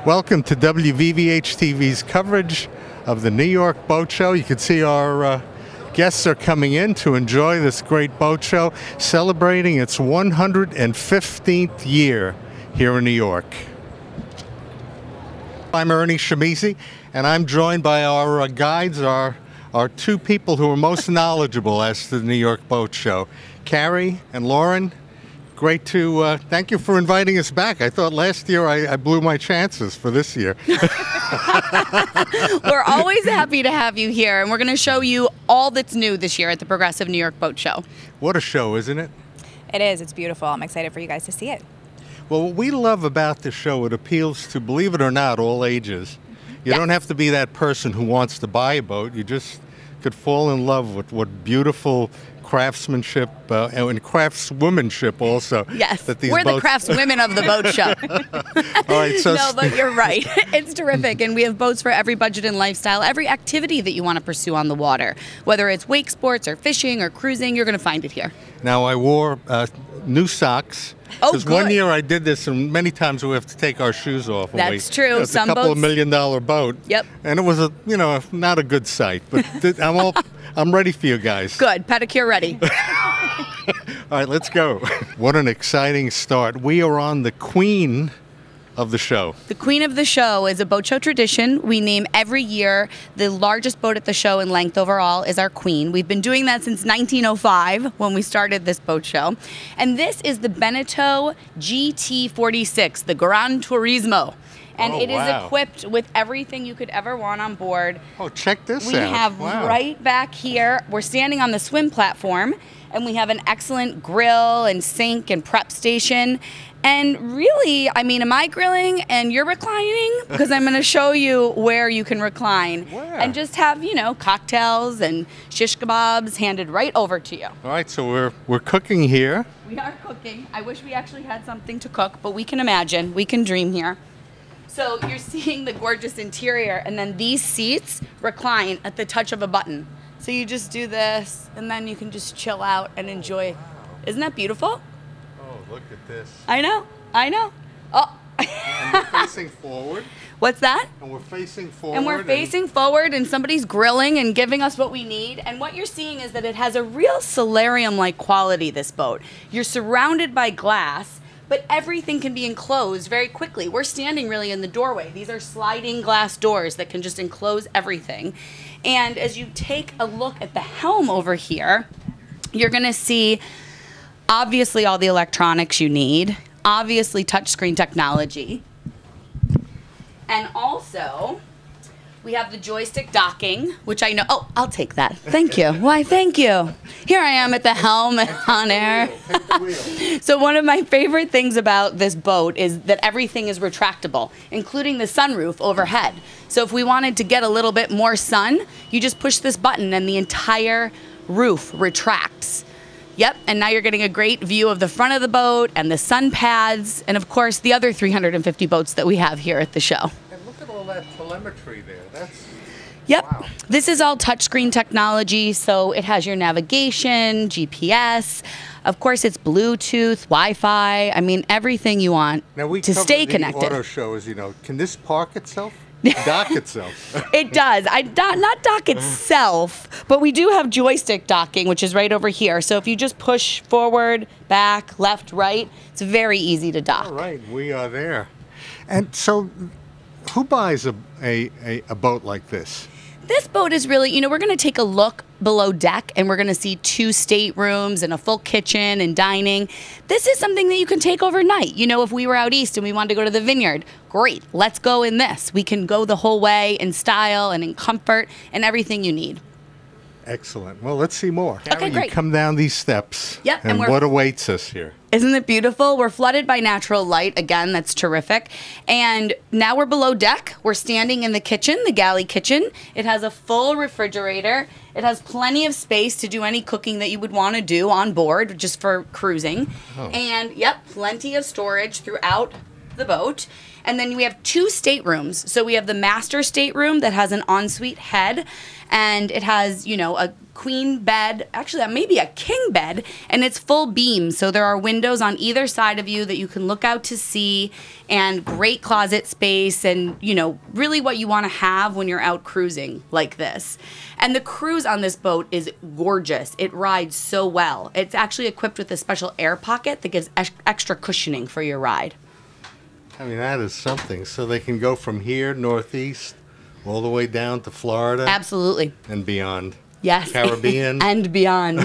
Welcome to WVVH-TV's coverage of the New York Boat Show. You can see our guests are coming in to enjoy this great boat show, celebrating its 115th year here in New York. I'm Ernie Shimizi, and I'm joined by our guides, our two people who are most knowledgeable as to the New York Boat Show. Carrie and Lauren, great to, thank you for inviting us back. I thought last year I blew my chances for this year. We're always happy to have you here, and we're going to show you all that's new this year at the Progressive New York Boat Show. What a show, isn't it? It is. It's beautiful. I'm excited for you guys to see it. Well, what we love about the show, it appeals to, believe it or not, all ages. You don't have to be that person who wants to buy a boat. You just could fall in love with what beautiful craftsmanship and craftswomanship also. Yes, that these we're boats... the craftswomen of the boat show. All right, so no, but you're right. It's terrific, and we have boats for every budget and lifestyle, every activity that you want to pursue on the water. Whether it's wake sports or fishing or cruising, you're going to find it here. Now, I wore new socks. Oh, because good. one year I did this, and many times we have to take our shoes off. That's true. It's Some a couple boats... of $1 million boat. Yep. And it was not a good sight, but I'm ready for you guys. Good. Pedicure ready. All right, let's go. What an exciting start. We are on the queen of the show. The queen of the show is a boat show tradition. We name every year the largest boat at the show in length overall is our queen. We've been doing that since 1905 when we started this boat show. And this is the Beneteau GT46, the Gran Turismo. And it is equipped with everything you could ever want on board. Oh, check this out. We have right back here, we're standing on the swim platform, and we have an excellent grill and sink and prep station. And really, I mean, am I grilling and you're reclining? Because I'm going to show you where you can recline. Where? And just have, cocktails and shish kebabs handed right over to you. All right, so we're cooking here. We are cooking. I wish we actually had something to cook, but we can imagine. We can dream here. So you're seeing the gorgeous interior, and then these seats recline at the touch of a button. So you just do this, and then you can just chill out and enjoy. Isn't that beautiful? Oh, look at this. I know. Oh. And we're facing forward. What's that? And we're facing forward. And we're facing forward, and somebody's grilling and giving us what we need. And what you're seeing is that it has a real solarium-like quality, this boat. You're surrounded by glass, but everything can be enclosed very quickly. We're standing really in the doorway. These are sliding glass doors that can just enclose everything. And as you take a look at the helm over here, you're going to see obviously all the electronics you need, obviously touchscreen technology, and also we have the joystick docking, which I know, oh, I'll take that. Thank you. Why, thank you. Here I am at the helm on air. So one of my favorite things about this boat is that everything is retractable, including the sunroof overhead. So if we wanted to get a little bit more sun, you just push this button and the entire roof retracts. Yep, and now you're getting a great view of the front of the boat and the sun pads, and of course the other 350 boats that we have here at the show. And look at all that telemetry there. Yep. Wow. This is all touchscreen technology, so it has your navigation, GPS. Of course, it's Bluetooth, Wi-Fi. I mean, everything you want to stay connected. Now, we covered the auto shows, can this park itself? Dock itself? It does. Not dock itself, but we do have joystick docking, which is right over here. So if you just push forward, back, left, right, it's very easy to dock. All right, we are there. And so, who buys a boat like this? This boat is really, we're going to take a look below deck, and we're going to see 2 staterooms and a full kitchen and dining. This is something that you can take overnight. If we were out east and we wanted to go to the Vineyard, great, let's go in this. We can go the whole way in style and in comfort and everything you need. Excellent. Well, let's see more. Okay, Carrie, great. You come down these steps, Yep, and what awaits us here? Isn't it beautiful? We're flooded by natural light. Again, that's terrific. And now we're below deck. We're standing in the kitchen, the galley kitchen. It has a full refrigerator. It has plenty of space to do any cooking that you would want to do on board, just for cruising. Oh. And, yep, plenty of storage throughout the boat. And then we have 2 staterooms. So we have the master stateroom that has an ensuite head, and it has, you know, a queen bed, actually that may be a king bed, and it's full beam. So there are windows on either side of you that you can look out to sea, and great closet space, and, you know, really what you want to have when you're out cruising like this. And the cruise on this boat is gorgeous. It rides so well. It's actually equipped with a special air pocket that gives extra cushioning for your ride. I mean, that is something. So they can go from here, northeast, all the way down to Florida. Absolutely. And beyond. Yes. Caribbean. And beyond.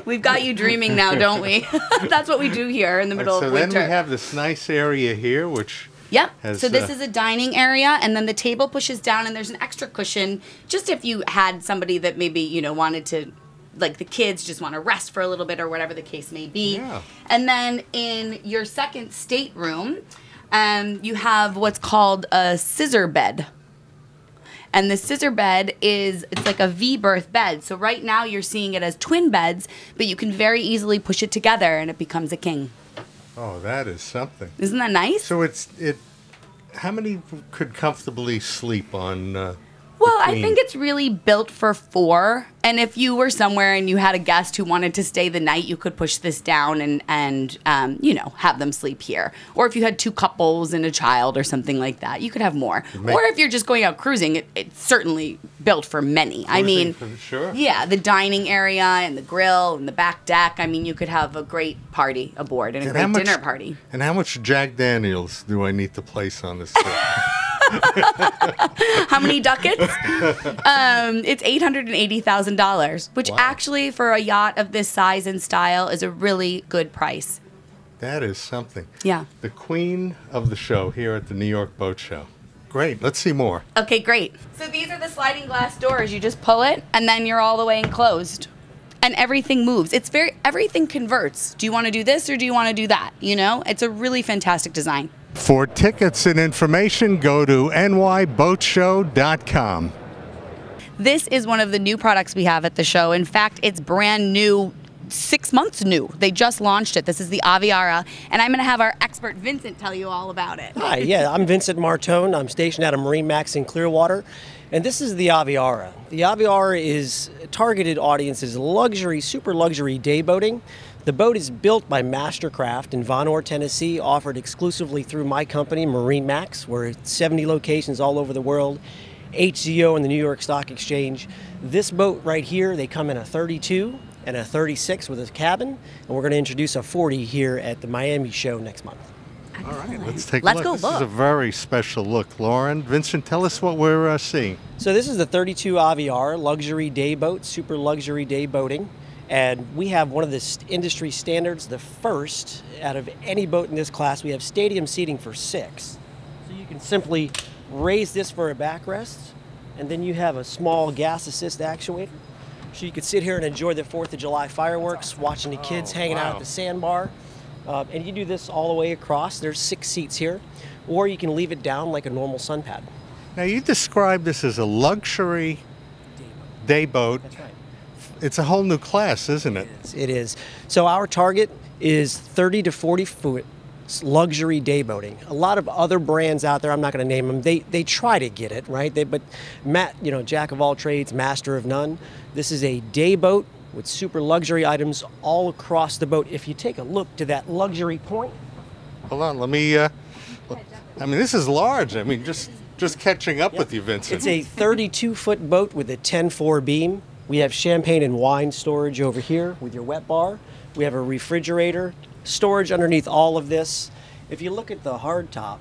We've got you dreaming now, don't we? That's what we do here in the middle of winter. So then we have this nice area here, which... Yep. has, so this is a dining area, and then the table pushes down, and there's an extra cushion, just if you had somebody that maybe, you know, wanted to, like the kids just want to rest for a little bit or whatever the case may be. Yeah. And then in your second stateroom, you have what's called a scissor bed. And the scissor bed it's like a V-berth bed. So right now you're seeing it as twin beds, but you can very easily push it together and it becomes a king. Oh, that is something. Isn't that nice? So how many could comfortably sleep on Well, the I queen? think it's really built for 4. And if you were somewhere and you had a guest who wanted to stay the night, you could push this down and you know, have them sleep here. Or if you had 2 couples and a child or something like that, you could have more. Or if you're just going out cruising, it's certainly built for many. I mean, sure. Yeah, the dining area and the grill and the back deck. I mean, you could have a great party aboard and a great dinner party. And how much Jack Daniels do I need to place on this trip? How many ducats? It's $880,000, which actually for a yacht of this size and style is a really good price. That is something. Yeah. The queen of the show here at the New York Boat Show. Great. Let's see more. Okay, great. So these are the sliding glass doors. You just pull it, and then you're all the way enclosed. And everything moves. Everything converts. Do you want to do this or do you want to do that? You know, it's a really fantastic design. For tickets and information, go to nyboatshow.com. This is one of the new products we have at the show. In fact, it's brand new, 6 months new. They just launched it. This is the Aviara, and I'm going to have our expert Vincent tell you all about it. Hi, yeah, I'm Vincent Martone. I'm stationed at a Marine Max in Clearwater, and this is the Aviara. The Aviara is targeted audiences luxury, super luxury day boating. The boat is built by Mastercraft in Von Orr, Tennessee, offered exclusively through my company, Marine Max. We're at 70 locations all over the world, HZO and the New York Stock Exchange. This boat right here, they come in a 32 and a 36 with a cabin, and we're going to introduce a 40 here at the Miami show next month. All right, let's take a look. Go This look. is a very special look. Lauren, Vincent, tell us what we're seeing. So this is the 32 Aviara, luxury day boat, super luxury day boating. And we have one of the industry standards, the first out of any boat in this class. We have stadium seating for 6. So you can simply raise this for a backrest, and then you have a small gas assist actuator. So you could sit here and enjoy the 4th of July fireworks, watching the kids hanging out at the sandbar. And you do this all the way across. There's 6 seats here. Or you can leave it down like a normal sun pad. Now, you described this as a luxury day boat. That's right. It's a whole new class, isn't it? It is. So our target is 30 to 40 foot luxury day boating. A lot of other brands out there, I'm not going to name them, they try to get it, right? But jack of all trades, master of none. This is a day boat with super luxury items all across the boat. If you take a look to that luxury point. Hold on, let me, I mean, this is large. I mean, just catching up with you, Vincent. It's a 32-foot boat with a 10-4 beam. We have champagne and wine storage over here with your wet bar. We have a refrigerator, storage underneath all of this. If you look at the hardtop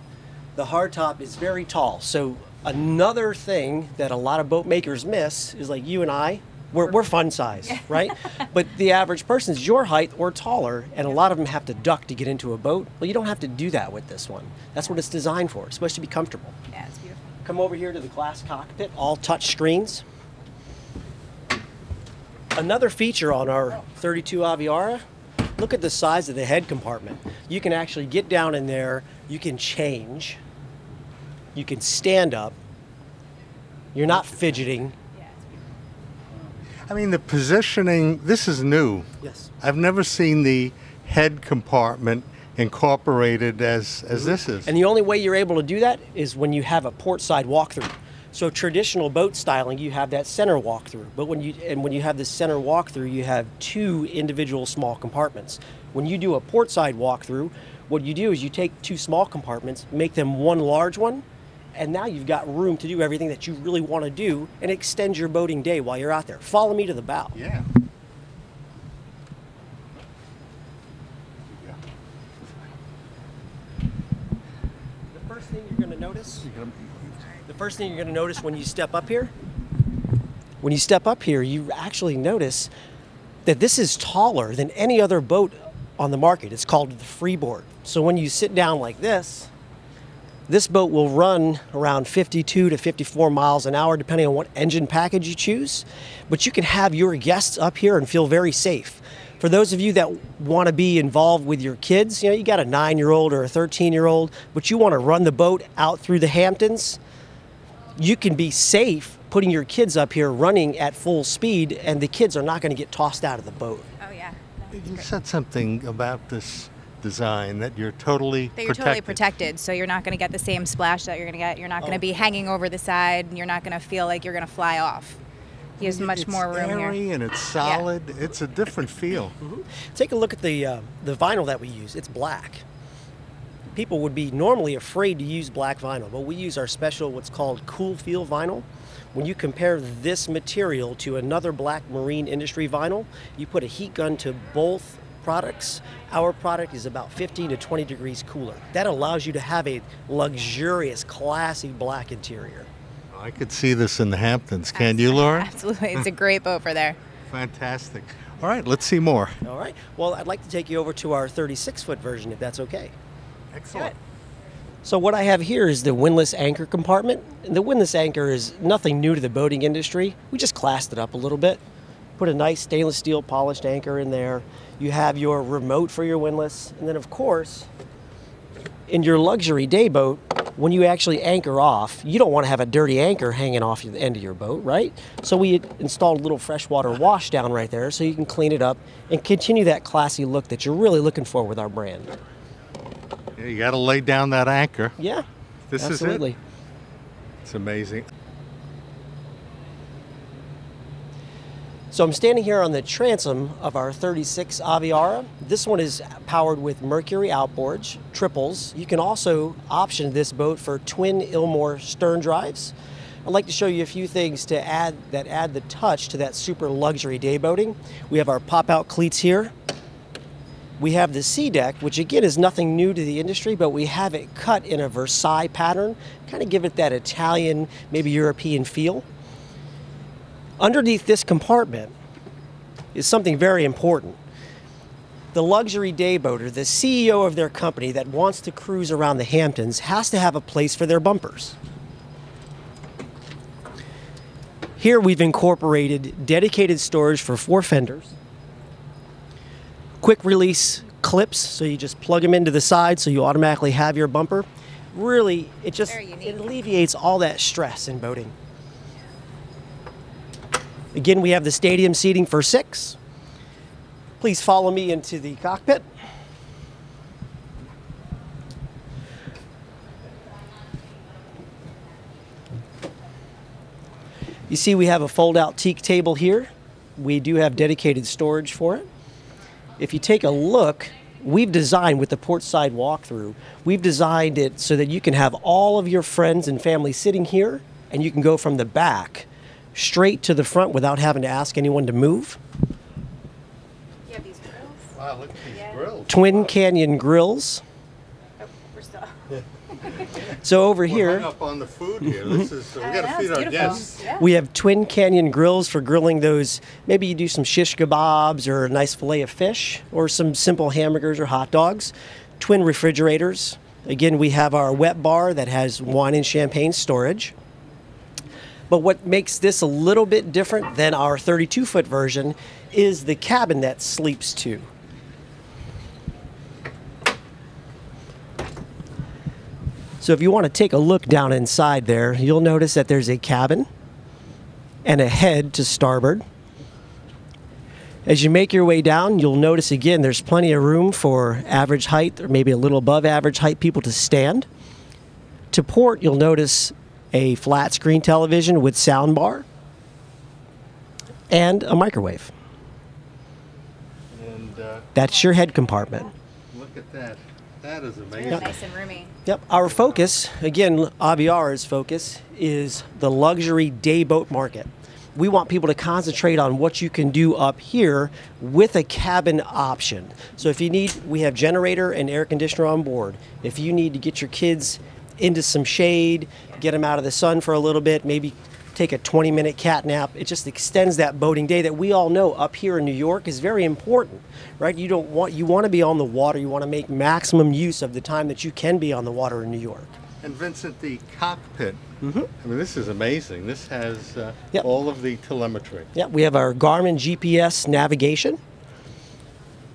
is very tall. So another thing that a lot of boat makers miss is, like you and I, we're fun size, right? But the average person is your height or taller, and a lot of them have to duck to get into a boat. Well, you don't have to do that with this one. That's what it's designed for. It's supposed to be comfortable. Yeah, it's beautiful. Come over here to the glass cockpit, all touch screens. Another feature on our 32 Aviara, look at the size of the head compartment. You can actually get down in there, you can change, you can stand up, you're not fidgeting. I mean, the positioning, this is new. Yes. I've never seen the head compartment incorporated as this is. And the only way you're able to do that is when you have a port side walkthrough. So traditional boat styling, you have that center walkthrough. But when you have the center walkthrough, you have two individual small compartments. When you do a port side walkthrough, what you do is you take two small compartments, make them one large one, and now you've got room to do everything that you really want to do and extend your boating day while you're out there. Follow me to the bow. Yeah. The first thing you're going to notice, when you step up here, you actually notice that this is taller than any other boat on the market. It's called the freeboard. So when you sit down like this boat will run around 52 to 54 miles an hour depending on what engine package you choose. But you can have your guests up here and feel very safe. For those of you that want to be involved with your kids, you got a 9-year-old or a 13-year-old, but you want to run the boat out through the Hamptons, you can be safe putting your kids up here running at full speed, and the kids are not going to get tossed out of the boat. Oh yeah. You said something about this design that you're totally That you're totally protected, so you're not going to get the same splash that you're going to get. You're not going to be hanging over the side, and you're not going to feel like you're going to fly off. He has much more room here. It's airy and it's solid. Yeah. It's a different feel. Take a look at the vinyl that we use. It's black. People would be normally afraid to use black vinyl, but we use our special, what's called cool feel vinyl. When you compare this material to another black marine industry vinyl, you put a heat gun to both products. Our product is about 15 to 20 degrees cooler. That allows you to have a luxurious, classy black interior. I could see this in the Hamptons. Can you, Laura? Absolutely. It's a great boat for there. Fantastic. All right, let's see more. All right. Well, I'd like to take you over to our 36-foot version, if that's okay. Excellent. So what I have here is the windlass anchor compartment. And the windlass anchor is nothing new to the boating industry. We just classed it up a little bit. Put a nice stainless steel polished anchor in there. You have your remote for your windlass. And then, of course, in your luxury day boat, when you actually anchor off, you don't want to have a dirty anchor hanging off the end of your boat, right? So we installed a little freshwater wash down right there so you can clean it up and continue that classy look that you're really looking for with our brand. Yeah, you got to lay down that anchor. Yeah, This absolutely. is it. It's amazing. So I'm standing here on the transom of our 36 Aviara. This one is powered with Mercury outboards, triples. You can also option this boat for twin Ilmore stern drives. I'd like to show you a few things to add the touch to that super luxury day boating. We have our pop-out cleats here. We have the sea deck, which again is nothing new to the industry, but we have it cut in a Versailles pattern, kind of give it that Italian, maybe European feel. Underneath this compartment is something very important. The luxury day boater, the CEO of their company that wants to cruise around the Hamptons, has to have a place for their bumpers. Here we've incorporated dedicated storage for 4 fenders, quick release clips, so you just plug them into the side so you automatically have your bumper. Really, it alleviates all that stress in boating. Again, we have the stadium seating for 6. Please follow me into the cockpit. You see we have a fold-out teak table here. We do have dedicated storage for it. If you take a look, we've designed with the port side walkthrough, we've designed it so that you can have all of your friends and family sitting here, and you can go from the back straight to the front without having to ask anyone to move. You have these grills? Wow, look at these grills. Twin Canyon grills. Oh, we're still. So over We're here, hung up on the food here. This is we got to feed our guests. Yeah. we have Twin Canyon grills for grilling those. Maybe you do some shish kebabs or a nice fillet of fish or some simple hamburgers or hot dogs. Twin refrigerators. Again, we have our wet bar that has wine and champagne storage. But what makes this a little bit different than our 32-foot version is the cabin that sleeps to. So if you want to take a look down inside there, you'll notice that there's a cabin and a head to starboard. As you make your way down, you'll notice again there's plenty of room for average height or maybe a little above average height people to stand. To port, you'll notice a flat screen television with sound bar and a microwave. And That's your head compartment. look at that. That is amazing. Very nice and roomy. Yep, our focus, again, Aviara's focus, is the luxury day boat market. We want people to concentrate on what you can do up here with a cabin option. So if you need, we have generator and air conditioner on board. If you need to get your kids into some shade, get them out of the sun for a little bit, maybe take a 20-minute cat nap, it just extends that boating day that we all know up here in New York is very important, right? You want to be on the water, you want to make maximum use of the time that you can be on the water in New York. And Vincent, the cockpit. I mean, this is amazing. This has Yep. all of the telemetry. Yeah, we have our Garmin GPS navigation.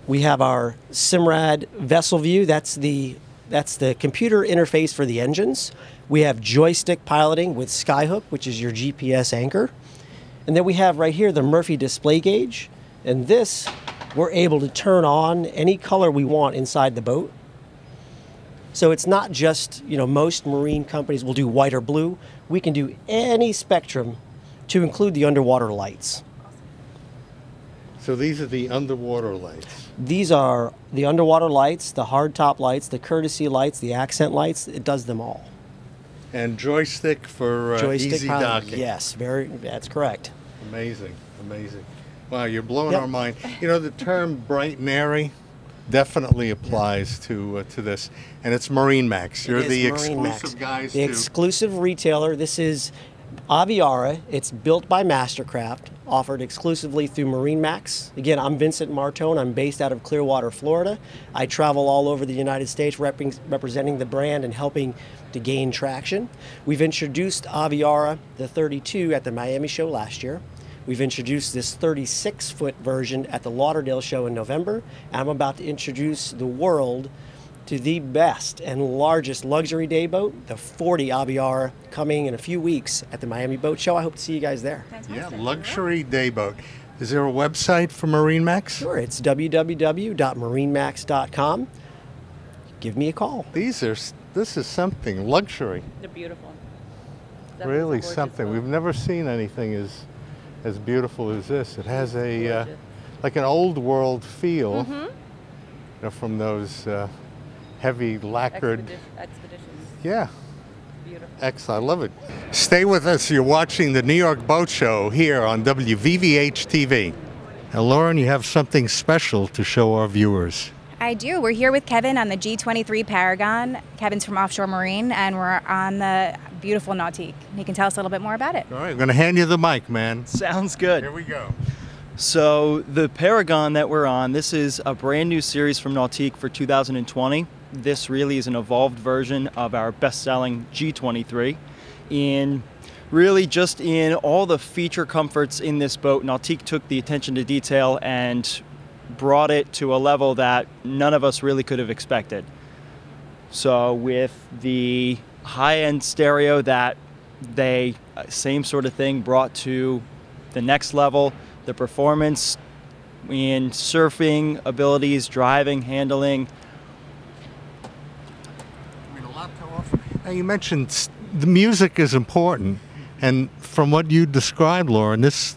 We have our Simrad vessel view. That's the computer interface for the engines. We have joystick piloting with Skyhook, which is your GPS anchor. And then we have right here the Murphy display gauge. And this, we're able to turn on any color we want inside the boat. So it's not just, most marine companies will do white or blue. We can do any spectrum to include the underwater lights. So these are the underwater lights. These are the underwater lights, the hardtop lights, the courtesy lights, the accent lights. It does them all. And joystick for easy pilot, docking. yes, that's correct. Amazing, amazing. Wow, you're blowing Yep. our mind. The term bright and airy definitely applies to this. And it's Marine Max. You're It is the Marine Max. exclusive guys The too. exclusive retailer. This is Aviara. It's built by Mastercraft, offered exclusively through Marine Max. Again, I'm Vincent Martone. I'm based out of Clearwater, Florida. I travel all over the United States representing the brand and helping to gain traction. We've introduced Aviara, the 32, at the Miami show last year. We've introduced this 36-foot version at the Lauderdale show in November. And I'm about to introduce the world to the best and largest luxury day boat, the 40 Aviara, coming in a few weeks at the Miami Boat Show. I hope to see you guys there. Yeah, luxury day boat. Is there a website for Marine Max? Sure, it's www.marinemax.com. Give me a call. This is something, luxury. They're beautiful. Really something. We've never seen anything as beautiful as this. It has a like an old world feel, from those heavy lacquered. Expeditions. Yeah, Beautiful. excellent. I love it. Stay with us. You're watching the New York Boat Show here on WVVH-TV. Now, Lauren, you have something special to show our viewers. I do. We're here with Kevin on the G23 Paragon. Kevin's from Offshore Marine, and we're on the beautiful Nautique. He can tell us a little bit more about it. All right, I'm going to hand you the mic, man. Sounds good. Here we go. So the Paragon that we're on, this is a brand new series from Nautique for 2020. This really is an evolved version of our best-selling G23. In all the feature comforts in this boat, Nautique took the attention to detail and brought it to a level that none of us really could have expected. So with the high-end stereo that same sort of thing, brought to the next level, the performance in surfing abilities, driving, handling. I mean, a lot to offer. Now, you mentioned the music is important, and from what you described, Lauren, this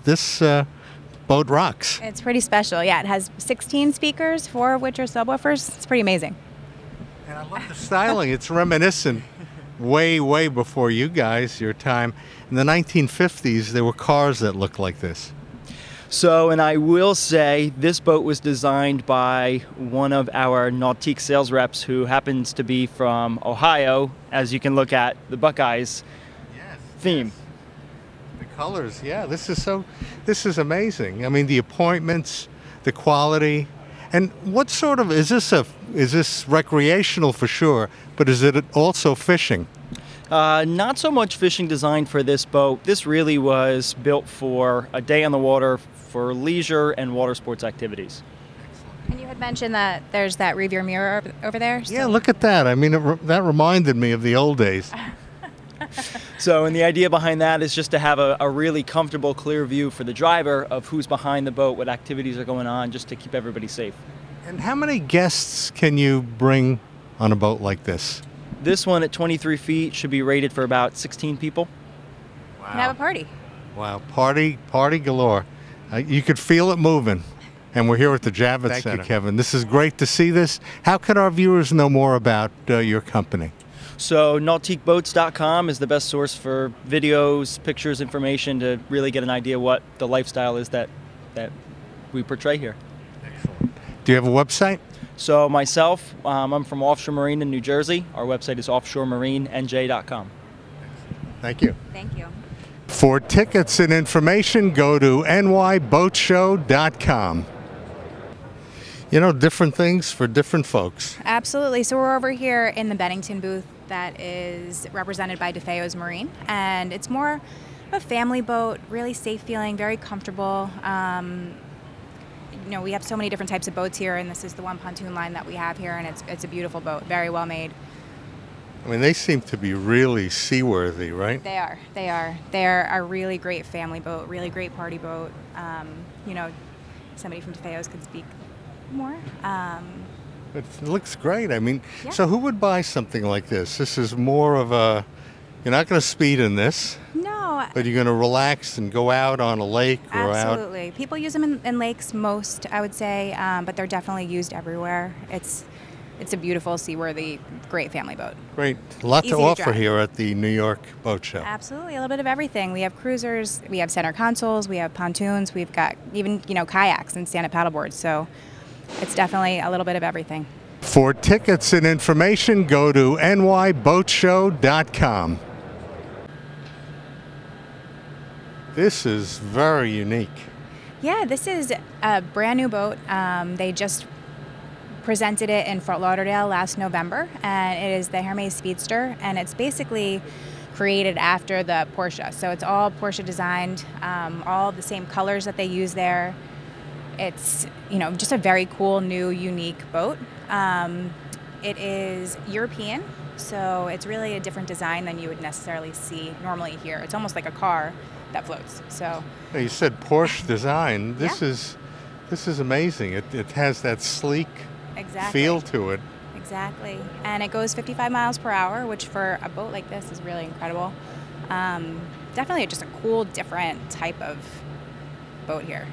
boat rocks. It's pretty special. Yeah, it has 16 speakers, 4 of which are subwoofers. It's pretty amazing. And I love the styling. It's reminiscent way before you guys, your time. In the 1950s, there were cars that looked like this. So, and I will say, this boat was designed by one of our Nautique sales reps who happens to be from Ohio, as you can look at the Buckeyes theme. Yes. The colors, yeah, this is amazing. I mean, the appointments, the quality, and what sort of, is this recreational for sure, but is it also fishing? Not so much fishing designed for this boat. This really was built for a day on the water for leisure and water sports activities. And you had mentioned that there's that rearview mirror over there. Yeah, look at that. I mean, that reminded me of the old days. So, and the idea behind that is just to have a really comfortable, clear view for the driver of who's behind the boat, what activities are going on, just to keep everybody safe. And how many guests can you bring on a boat like this? This one at 23 feet should be rated for about 16 people. Wow. And have a party. Wow, party galore. You could feel it moving. And we're here at the Javits Center. Thank you, Kevin. This is great to see this. How can our viewers know more about your company? So nautiqueboats.com is the best source for videos, pictures, information to really get an idea what the lifestyle is that we portray here. Excellent. Do you have a website? So myself, I'm from Offshore Marine in New Jersey. Our website is offshoremarinenj.com. Thank you. Thank you. For tickets and information, go to nyboatshow.com. You know, different things for different folks. Absolutely. So we're over here in the Bennington booth that is represented by DeFeo's Marine, and it's more of a family boat, really safe feeling, very comfortable. You know, we have so many different types of boats here, and this is the one pontoon line that we have here, and it's a beautiful boat, very well made. I mean, they seem to be really seaworthy, right? They are. They are. They're a really great family boat, really great party boat. You know, somebody from DeFeo's could speak more. It looks great. I mean, Yeah. So who would buy something like this? This is more of a, you're not going to speed in this, No. but you're going to relax and go out on a lake or out. Absolutely. People use them in lakes most, I would say, but they're definitely used everywhere. It's a beautiful, seaworthy, great family boat. Great. A lot Easy to to offer drive. here at the New York Boat Show. Absolutely, a little bit of everything. We have cruisers, we have center consoles, we have pontoons, we've got even, you know, kayaks and stand-up paddleboards. So it's definitely a little bit of everything. For tickets and information, go to nyboatshow.com. This is very unique. Yeah, this is a brand new boat. They just presented it in Fort Lauderdale last November, and it is the Hermes Speedster, and it's basically created after the Porsche. So it's all Porsche designed, all the same colors that they use there. It's, you know, just a very cool, new, unique boat. It is European, so it's really a different design than you would necessarily see normally here. It's almost like a car that floats. So You said Porsche design. This Yeah. is amazing. It has that sleek exactly. feel to it. Exactly. And it goes 55 miles per hour, which for a boat like this is really incredible. Definitely just a cool, different type of boat here.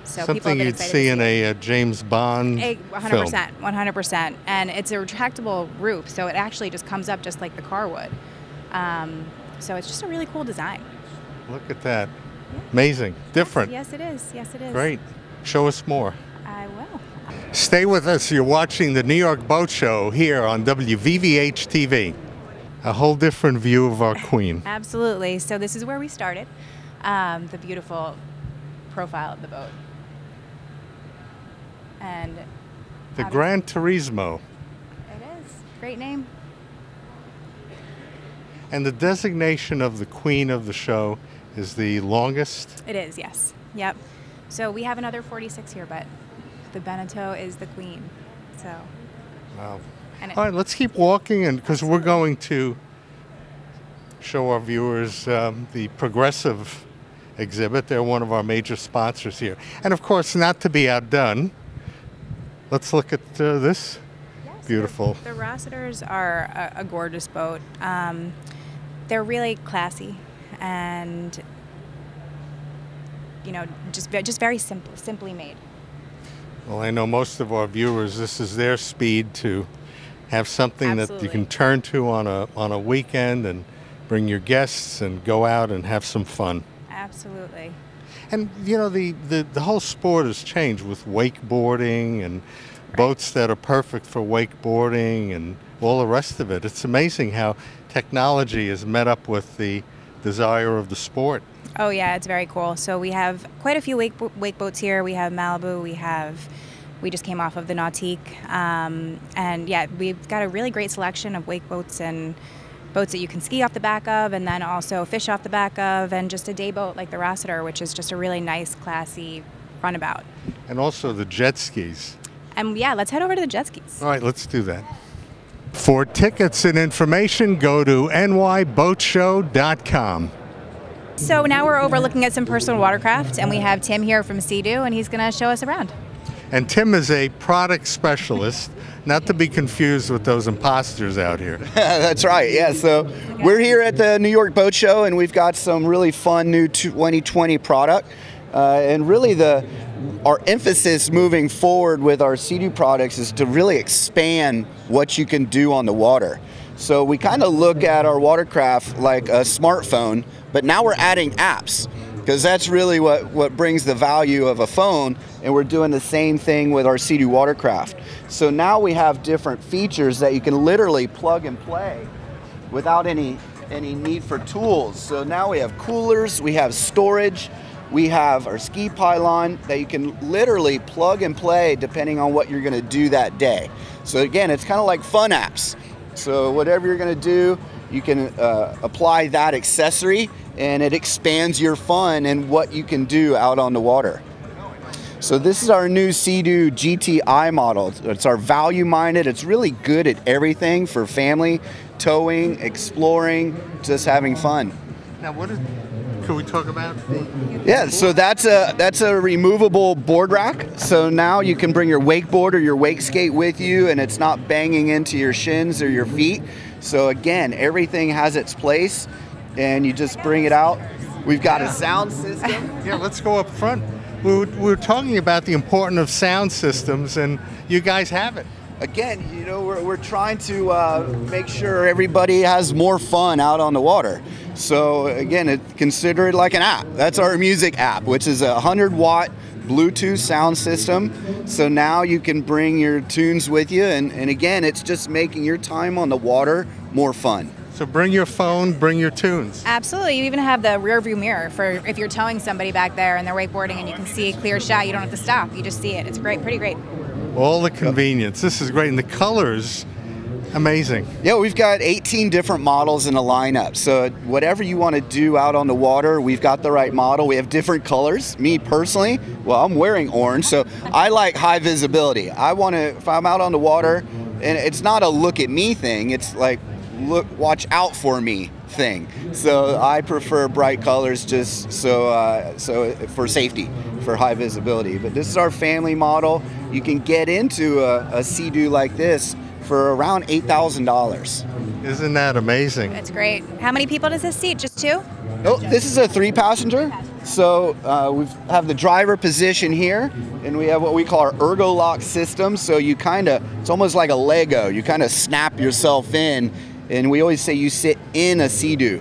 So people have Something been you'd excited see to in a James Bond 100%, film. 100%. And it's a retractable roof, so it actually just comes up just like the car would. So it's just a really cool design. Look at that. Amazing. Different. Yes, it is. Yes, it is. Great. Show us more. I will. Stay with us. You're watching the New York Boat Show here on WVVH-TV. A whole different view of our queen. Absolutely. So this is where we started. The beautiful profile of the boat. And The Gran Turismo. it is. Great name. And the designation of the queen of the show is the longest. It is, yes. Yep. So we have another 46 here, but the Beneteau is the queen. So. Wow. And it, All right, let's keep walking, and because we're going to show our viewers the Progressive exhibit. They're one of our major sponsors here. And of course, not to be outdone, let's look at this. yes, Beautiful. The Rossiters are a gorgeous boat. They're really classy and, you know, just very simply made. Well, I know most of our viewers, this is their speed to have something that Absolutely. you can turn to on a weekend and bring your guests and go out and have some fun. Absolutely. And you know, the whole sport has changed with wakeboarding and boats that are perfect for wakeboarding and all the rest of it. It's amazing how technology has met up with the desire of the sport. Oh yeah, it's very cool. So we have quite a few wake boats here. We have Malibu. We just came off of the Nautique, and yeah, we've got a really great selection of wake boats and boats that you can ski off the back of, and then also fish off the back of, and just a day boat like the Rossiter, which is just a really nice, classy runabout. And also the jet skis. And yeah, let's head over to the jet skis. All right, let's do that. For tickets and information, go to nyboatshow.com. So now we're overlooking at some personal watercraft, and we have Tim here from Sea-Doo, and he's going to show us around. And Tim is a product specialist, not to be confused with those imposters out here. That's right, yeah. So we're here at the New York Boat Show, and we've got some really fun new 2020 product. And really our emphasis moving forward with our Sea-Doo products is to really expand what you can do on the water. So we kind of look at our watercraft like a smartphone, but now we're adding apps, because that's really what brings the value of a phone, and we're doing the same thing with our Sea-Doo watercraft. So now we have different features that you can literally plug and play without any need for tools. So now we have coolers, we have storage, we have our ski pylon that you can literally plug and play depending on what you're going to do that day. So again, it's kind of like fun apps. So whatever you're going to do, you can apply that accessory, and it expands your fun and what you can do out on the water. So this is our new Sea-Doo GTI model. It's our value-minded. It's really good at everything for family, towing, exploring, just having fun. Now, can we talk about? Yeah, so that's a removable board rack. So now you can bring your wakeboard or your wake skate with you, and it's not banging into your shins or your feet. So again, everything has its place, and you just bring it out. We've got a sound system. Yeah, let's go up front. We were talking about the importance of sound systems, and you guys have it. Again, you know, we're trying to make sure everybody has more fun out on the water. So again, consider it like an app. That's our music app, which is a 100-watt Bluetooth sound system. So now you can bring your tunes with you, and again, it's just making your time on the water more fun. So bring your phone, bring your tunes. Absolutely. You even have the rear view mirror for if you're towing somebody back there and they're wakeboarding and you can see a clear shot. You don't have to stop. You just see it. It's great. Pretty great. All the convenience. This is great. And the colors, amazing. Yeah, we've got 18 different models in the lineup. So whatever you want to do out on the water, we've got the right model. We have different colors. Me personally, well, I'm wearing orange, so I like high visibility. I want to, if I'm out on the water, and it's not a look at me thing, it's like, look, watch out for me thing. So I prefer bright colors just so for safety, for high visibility. But this is our family model. You can get into a Sea-Doo like this for around $8,000. Isn't that amazing? It's great. How many people does this seat? Just two? Oh, this is a 3-passenger. So we have the driver position here, and we have what we call our ergo lock system. So you it's almost like a Lego. You kind of snap yourself in. And we always say you sit in a Sea-Doo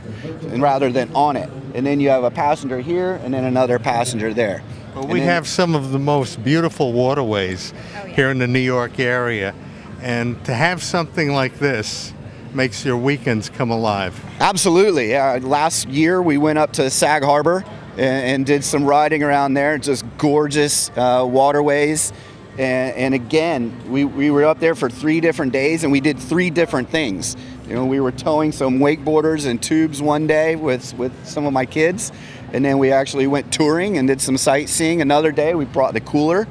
rather than on it. And then you have a passenger here and then another passenger there. Well, we have some of the most beautiful waterways here in the New York area. And to have something like this makes your weekends come alive. Absolutely. Yeah. Last year we went up to Sag Harbor and did some riding around there. Just gorgeous waterways. And again, we were up there for 3 different days and we did 3 different things. You know, we were towing some wakeboarders and tubes one day with some of my kids, and then we actually went touring and did some sightseeing. Another day we brought the cooler,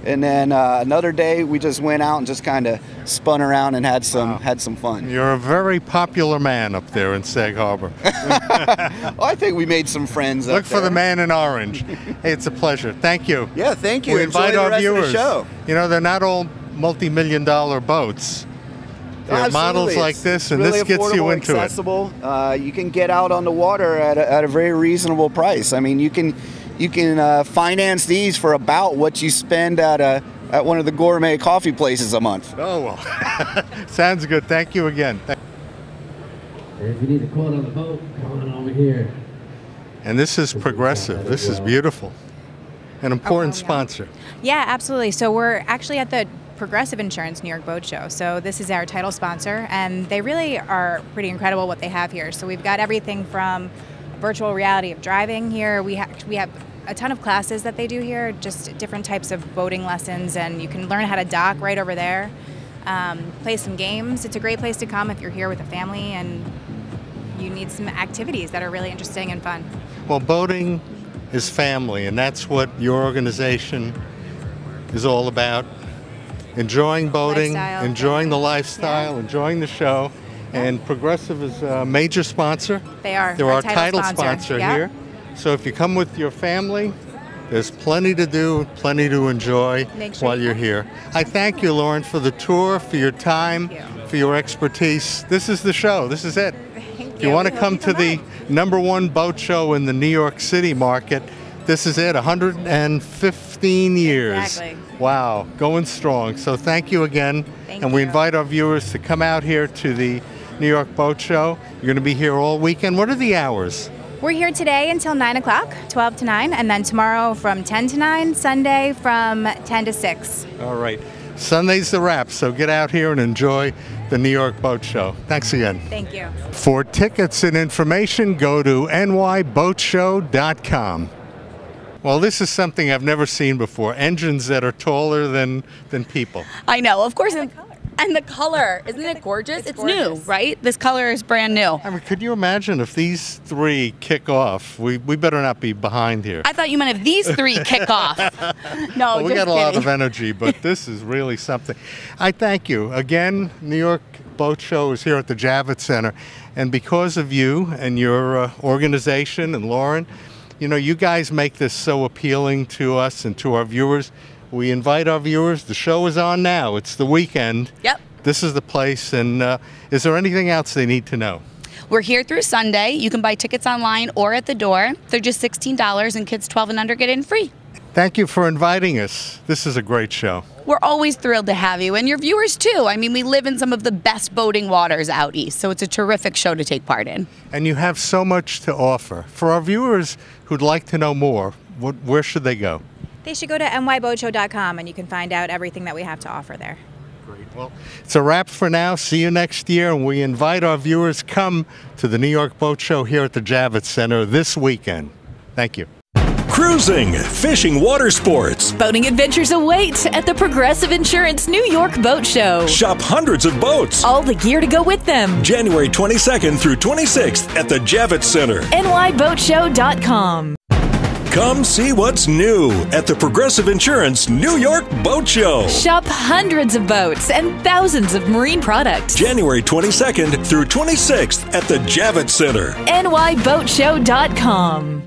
and then another day we just went out and just kind of spun around and had some fun. You're a very popular man up there in Sag Harbor. Well, I think we made some friends. Look for the man in orange. Hey, it's a pleasure. Thank you. Yeah, thank you. We invite Enjoy the our rest viewers. of the show. You know, they're not all multi-million-dollar boats. There are models like this, and really this gets you into accessible. You can get out on the water at a very reasonable price. I mean, you can finance these for about what you spend at one of the gourmet coffee places a month. Oh, well. Sounds good. Thank you again. If you need a quote on the boat, come on over here. And this is Progressive. This is beautiful. An important sponsor. Yeah, absolutely. So we're actually at the Progressive Insurance New York Boat Show. So this is our title sponsor, and they really are pretty incredible what they have here. So we've got everything from virtual reality of driving here. We have a ton of classes that they do here, just different types of boating lessons, and you can learn how to dock right over there. Play some games. It's a great place to come if you're here with a family and you need some activities that are really interesting and fun. Well, boating is family, and that's what your organization is all about. enjoying boating, Lifestyle. enjoying the lifestyle, Yeah. enjoying the show. And Progressive is a major sponsor. They are. They're our title sponsor. sponsor Yep. here. So if you come with your family, there's plenty to do, plenty to enjoy Make sure while you you're come. here. I thank you, Lauren, for the tour, for your time, Thank you. for your expertise. This is the show. This is it. Thank If you want to We come hope to you the #1 boat show in the New York City market, this is it, 115 years. Exactly. Wow, going strong. So thank you again. Thank and we you. invite our viewers to come out here to the New York Boat Show. You're going to be here all weekend. What are the hours? We're here today until 9 o'clock, 12 to 9, and then tomorrow from 10 to 9, Sunday from 10 to 6. All right. Sunday's the wrap, so get out here and enjoy the New York Boat Show. Thanks again. Thank you. For tickets and information, go to nyboatshow.com. Well, this is something I've never seen before. Engines that are taller than people. I know, of course. And the color, isn't it gorgeous? It's new, gorgeous. right? This color is brand new. I mean, could you imagine if these three kick off? We better not be behind here. I thought you meant if these three kick off. No, Well, we just got a lot kidding. of energy, but this is really something. I thank you. Again, New York Boat Show is here at the Javits Center. And because of you and your organization and Lauren, you know, you guys make this so appealing to us and to our viewers. We invite our viewers. The show is on now. It's the weekend. Yep. This is the place. And is there anything else they need to know? We're here through Sunday. You can buy tickets online or at the door. They're just $16, and kids 12 and under get in free. Thank you for inviting us. This is a great show. We're always thrilled to have you, and your viewers too. I mean, we live in some of the best boating waters out east, so it's a terrific show to take part in. And you have so much to offer. For our viewers who'd like to know more, where should they go? They should go to nyboatshow.com and you can find out everything that we have to offer there. Great. Well, it's a wrap for now. See you next year. And we invite our viewers come to the New York Boat Show here at the Javits Center this weekend. Thank you. Cruising, fishing, water sports. Boating adventures await at the Progressive Insurance New York Boat Show. Shop hundreds of boats. All the gear to go with them. January 22nd through 26th at the Javits Center. nyboatshow.com. Come see what's new at the Progressive Insurance New York Boat Show. Shop hundreds of boats and thousands of marine products. January 22nd through 26th at the Javits Center. nyboatshow.com.